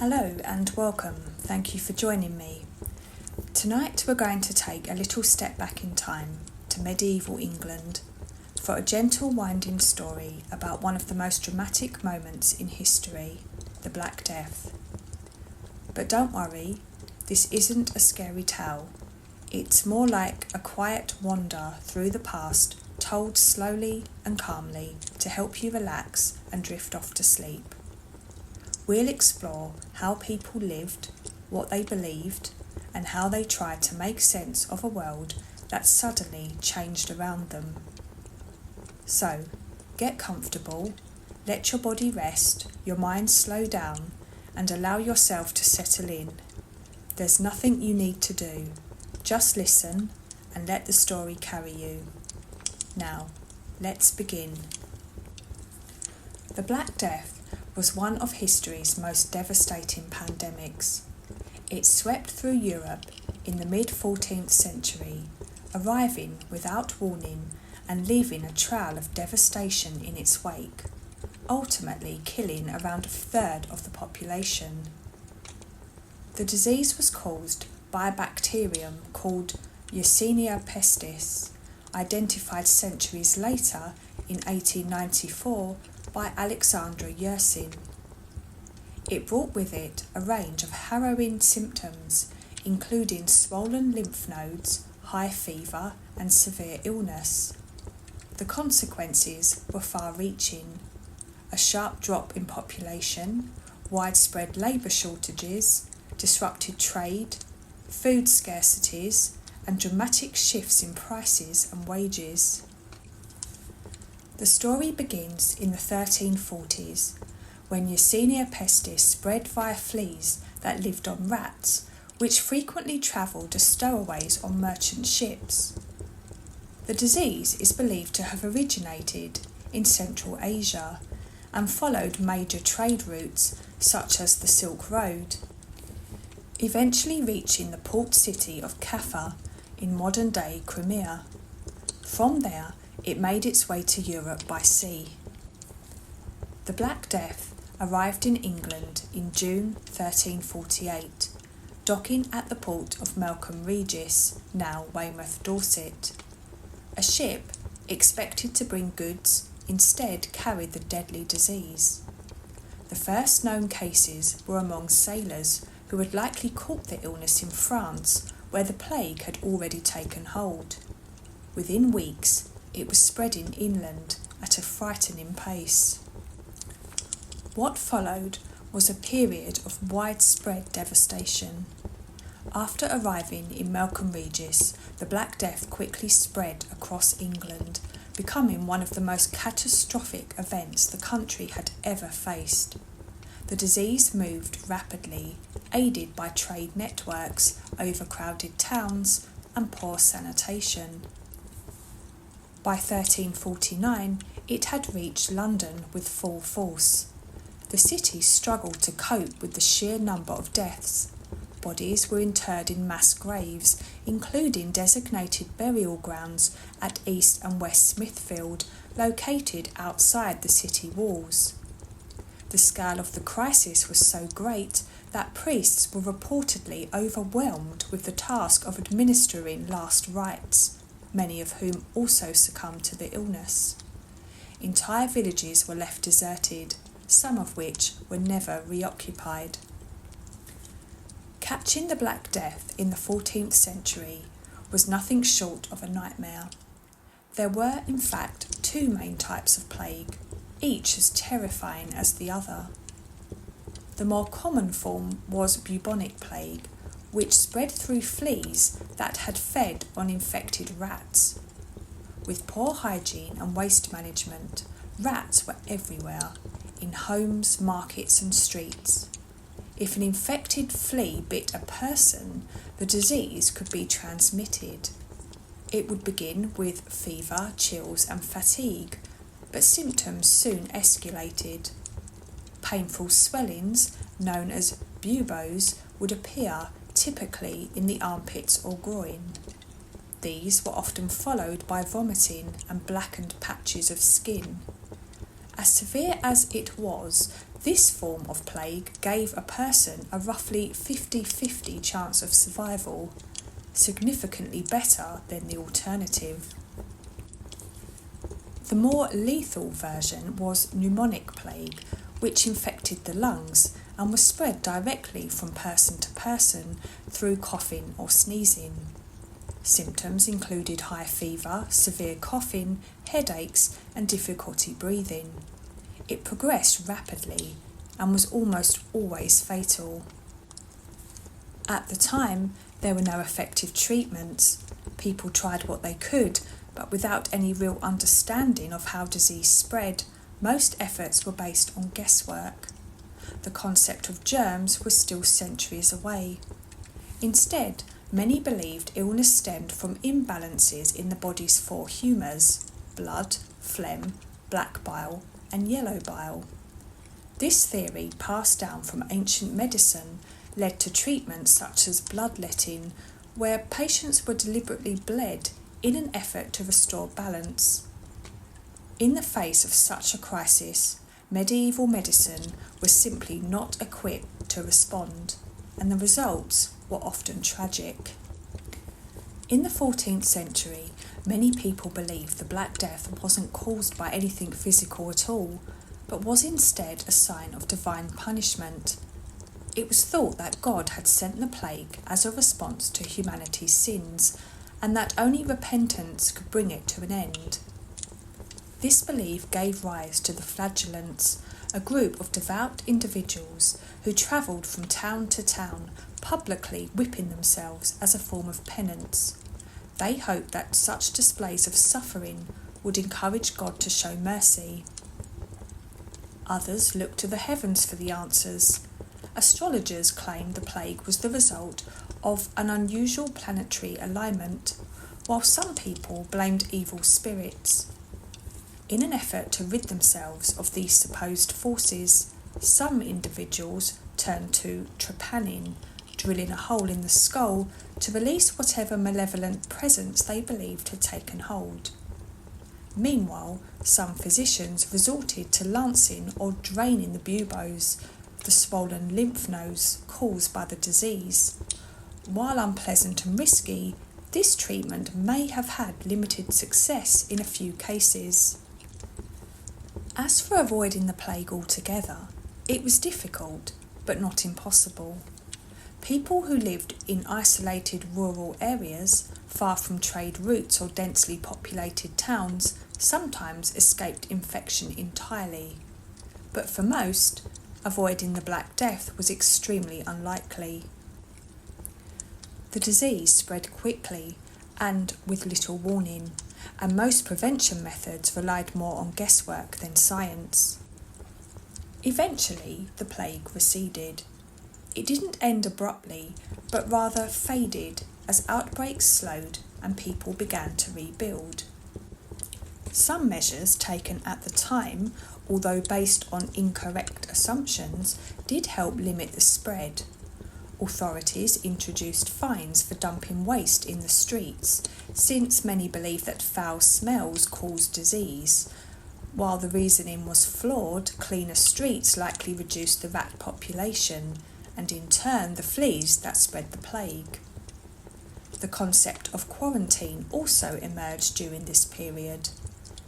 Hello and welcome. Thank you for joining me. Tonight we're going to take a little step back in time to medieval England for a gentle winding story about one of the most dramatic moments in history, the Black Death. But don't worry, this isn't a scary tale. It's more like a quiet wander through the past, told slowly and calmly to help you relax and drift off to sleep. We'll explore how people lived, what they believed, and how they tried to make sense of a world that suddenly changed around them. So, get comfortable, let your body rest, your mind slow down, and allow yourself to settle in. There's nothing you need to do. Just listen and let the story carry you. Now, let's begin. The Black Death was one of history's most devastating pandemics. It swept through Europe in the mid-14th century, arriving without warning and leaving a trail of devastation in its wake, ultimately killing around a third of the population. The disease was caused by a bacterium called Yersinia pestis, identified centuries later in 1894 by Alexandra Yersin. It brought with it a range of harrowing symptoms, including swollen lymph nodes, high fever, and severe illness. The consequences were far-reaching: a sharp drop in population, widespread labour shortages, disrupted trade, food scarcities, and dramatic shifts in prices and wages. The story begins in the 1340s, when Yersinia pestis spread via fleas that lived on rats, which frequently travelled as stowaways on merchant ships. The disease is believed to have originated in Central Asia and followed major trade routes such as the Silk Road, eventually reaching the port city of Kaffa in modern-day Crimea. From there, it made its way to Europe by sea. The Black Death arrived in England in June 1348, docking at the port of Melcombe Regis, now Weymouth, Dorset. A ship, expected to bring goods, instead carried the deadly disease. The first known cases were among sailors who had likely caught the illness in France, where the plague had already taken hold. Within weeks, it was spreading inland at a frightening pace. What followed was a period of widespread devastation. After arriving in Melcombe Regis, the Black Death quickly spread across England, becoming one of the most catastrophic events the country had ever faced. The disease moved rapidly, aided by trade networks, overcrowded towns, and poor sanitation. By 1349, it had reached London with full force. The city struggled to cope with the sheer number of deaths. Bodies were interred in mass graves, including designated burial grounds at East and West Smithfield, located outside the city walls. The scale of the crisis was so great that priests were reportedly overwhelmed with the task of administering last rites, many of whom also succumbed to the illness. Entire villages were left deserted, some of which were never reoccupied. Catching the Black Death in the 14th century was nothing short of a nightmare. There were, in fact, two main types of plague, each as terrifying as the other. The more common form was bubonic plague, which spread through fleas that had fed on infected rats. With poor hygiene and waste management, rats were everywhere, in homes, markets and streets. If an infected flea bit a person, the disease could be transmitted. It would begin with fever, chills and fatigue, but symptoms soon escalated. Painful swellings, known as buboes, would appear, typically in the armpits or groin. These were often followed by vomiting and blackened patches of skin. As severe as it was, This form of plague gave a person a roughly 50-50 chance of survival, significantly better than the alternative. The more lethal version was pneumonic plague, which infected the lungs and was spread directly from person to person through coughing or sneezing. Symptoms included high fever, severe coughing, headaches and difficulty breathing. It progressed rapidly and was almost always fatal. At the time, there were no effective treatments. People tried what they could, but without any real understanding of how disease spread, most efforts were based on guesswork. The concept of germs was still centuries away. Instead, many believed illness stemmed from imbalances in the body's four humours: blood, phlegm, black bile and yellow bile. This theory, passed down from ancient medicine, led to treatments such as bloodletting, where patients were deliberately bled in an effort to restore balance. In the face of such a crisis, medieval medicine was simply not equipped to respond, and the results were often tragic. In the 14th century, many people believed the Black Death wasn't caused by anything physical at all, but was instead a sign of divine punishment. It was thought that God had sent the plague as a response to humanity's sins, and that only repentance could bring it to an end. This belief gave rise to the Flagellants, a group of devout individuals who travelled from town to town, publicly whipping themselves as a form of penance. They hoped that such displays of suffering would encourage God to show mercy. Others looked to the heavens for the answers. Astrologers claimed the plague was the result of an unusual planetary alignment, while some people blamed evil spirits. In an effort to rid themselves of these supposed forces, some individuals turned to trepanning, drilling a hole in the skull to release whatever malevolent presence they believed had taken hold. Meanwhile, some physicians resorted to lancing or draining the buboes, the swollen lymph nodes caused by the disease. While unpleasant and risky, this treatment may have had limited success in a few cases. As for avoiding the plague altogether, it was difficult, but not impossible. People who lived in isolated rural areas, far from trade routes or densely populated towns, sometimes escaped infection entirely. But for most, avoiding the Black Death was extremely unlikely. The disease spread quickly and with little warning, and most prevention methods relied more on guesswork than science. Eventually, the plague receded. It didn't end abruptly, but rather faded as outbreaks slowed and people began to rebuild. Some measures taken at the time, although based on incorrect assumptions, did help limit the spread. Authorities introduced fines for dumping waste in the streets, since many believed that foul smells caused disease. While the reasoning was flawed, cleaner streets likely reduced the rat population, and in turn the fleas that spread the plague. The concept of quarantine also emerged during this period.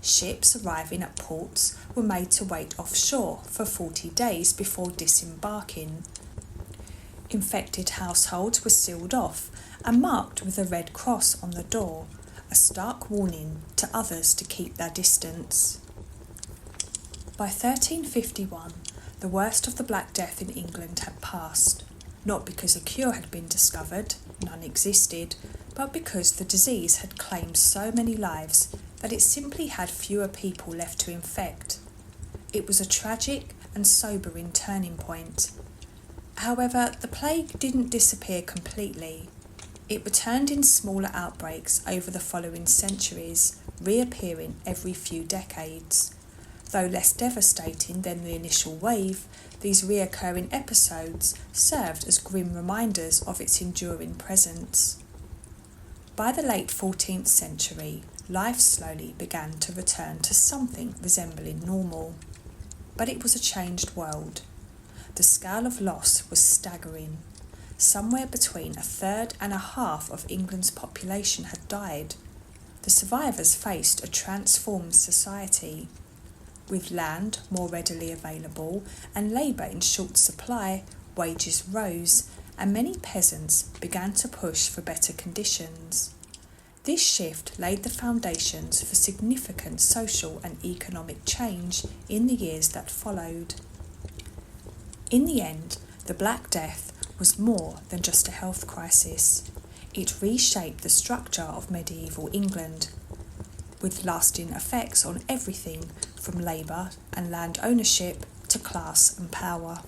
Ships arriving at ports were made to wait offshore for 40 days before disembarking. Infected households were sealed off and marked with a red cross on the door, a stark warning to others to keep their distance. By 1351, the worst of the Black Death in England had passed, not because a cure had been discovered, none existed, but because the disease had claimed so many lives that it simply had fewer people left to infect. It was a tragic and sobering turning point. However, the plague didn't disappear completely. It returned in smaller outbreaks over the following centuries, reappearing every few decades. Though less devastating than the initial wave, these reoccurring episodes served as grim reminders of its enduring presence. By the late 14th century, life slowly began to return to something resembling normal. but it was a changed world. The scale of loss was staggering. Somewhere between a third and a half of England's population had died. The survivors faced a transformed society. With land more readily available and labour in short supply, wages rose, and many peasants began to push for better conditions. This shift laid the foundations for significant social and economic change in the years that followed. In the end, the Black Death was more than just a health crisis. It reshaped the structure of medieval England, with lasting effects on everything from labour and land ownership to class and power.